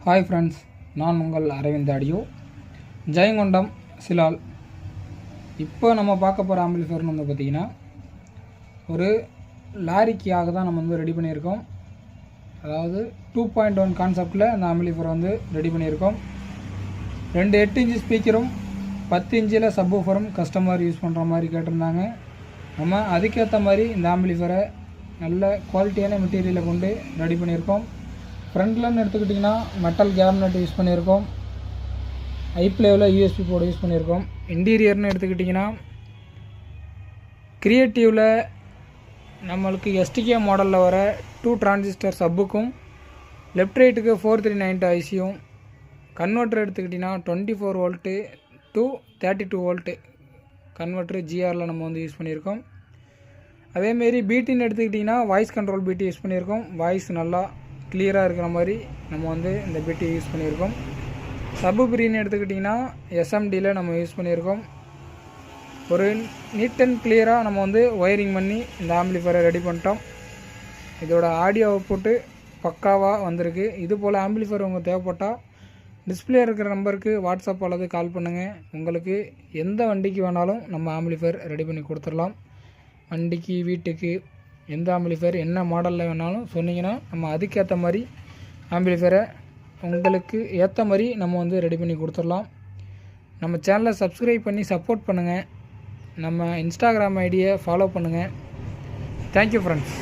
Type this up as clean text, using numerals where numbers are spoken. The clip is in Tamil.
ஹாய் ஃப்ரெண்ட்ஸ், நான் உங்கள் அரவிந்த் ஆடியோ ஜெயங்கொண்டம் சிலால். இப்போ நம்ம பார்க்க போகிற ஆம்பிளிஃபயர்னு வந்து பார்த்திங்கன்னா ஒரு லாரிக்காக தான் நம்ம வந்து ரெடி பண்ணியிருக்கோம். அதாவது 2.1 கான்செப்டில் அந்த ஆம்பிளிஃபயர் வந்து ரெடி பண்ணியிருக்கோம். 2 8 இன்ச்சு ஸ்பீக்கரும் 10 இன்ச்சில் சப்வூஃபரும் கஸ்டமர் யூஸ் பண்ணுற மாதிரி கேட்டிருந்தாங்க. நம்ம அதுக்கேற்ற மாதிரி இந்த ஆம்பிளிஃபயரை நல்ல குவாலிட்டியான மெட்டீரியலை கொண்டு ரெடி பண்ணியிருக்கோம். ஃப்ரண்ட்லன்னு எடுத்துக்கிட்டிங்கன்னா மெட்டல் கேபினட் யூஸ் பண்ணியிருக்கோம். ஐப்ளேவில் யூஎஸ்பி போர்டு யூஸ் பண்ணியிருக்கோம். இன்டீரியர்னு எடுத்துக்கிட்டிங்கன்னா கிரியேட்டிவில் நம்மளுக்கு எஸ்டிகே மாடலில் வர 2 டிரான்சிஸ்டர் சப்புக்கும் லெஃப்ட் ரைட்டுக்கு 4390 ஐசியும் கன்வெர்ட்டர் எடுத்துக்கிட்டிங்கன்னா 24 வோல்ட்டு டு 32 வோல்ட்டு கன்வெர்ட்டர் ஜிஆரில் நம்ம வந்து யூஸ் பண்ணியிருக்கோம். அதேமாரி பிடின்னு எடுத்துக்கிட்டிங்கன்னா வாய்ஸ் கண்ட்ரோல் பிடி யூஸ் பண்ணியிருக்கோம். வாய்ஸ் நல்லா கிளியராக இருக்கிற மாதிரி நம்ம வந்து இந்த பிடி யூஸ் பண்ணியிருக்கோம். சப்பு பிரின்னு எடுத்துக்கிட்டிங்கன்னா எஸ்எம்டியில் நம்ம யூஸ் பண்ணியிருக்கோம். ஒரு நீட் அண்ட் கிளியராக நம்ம வந்து ஒயரிங் பண்ணி இந்த ஆம்பிளிஃபயரை ரெடி பண்ணிட்டோம். இதோட ஆடியோ அவுட்புட்டு பக்காவாக வந்திருக்கு. இது போல் ஆம்பிளிஃபயர் உங்களுக்கு தேவைப்பட்டால் டிஸ்பிளே இருக்கிற நம்பருக்கு வாட்ஸ்அப் அல்லது கால் பண்ணுங்கள். உங்களுக்கு எந்த வண்டிக்கு வேணாலும் நம்ம ஆம்பிளிஃபயர் ரெடி பண்ணி கொடுத்துடலாம். வண்டிக்கு, வீட்டுக்கு, எந்த ஆம்பிளிஃபயர் என்ன மாடலில் வேணாலும் சொன்னீங்கன்னா நம்ம அதுக்கேற்ற மாதிரி ஆம்பிளிஃபயரை உங்களுக்கு ஏற்ற மாதிரி நம்ம வந்து ரெடி பண்ணி கொடுத்துடலாம். நம்ம சேனலை சப்ஸ்கிரைப் பண்ணி சப்போர்ட் பண்ணுங்கள். நம்ம இன்ஸ்டாகிராம் ஐடியை ஃபாலோ பண்ணுங்கள். Thank you friends.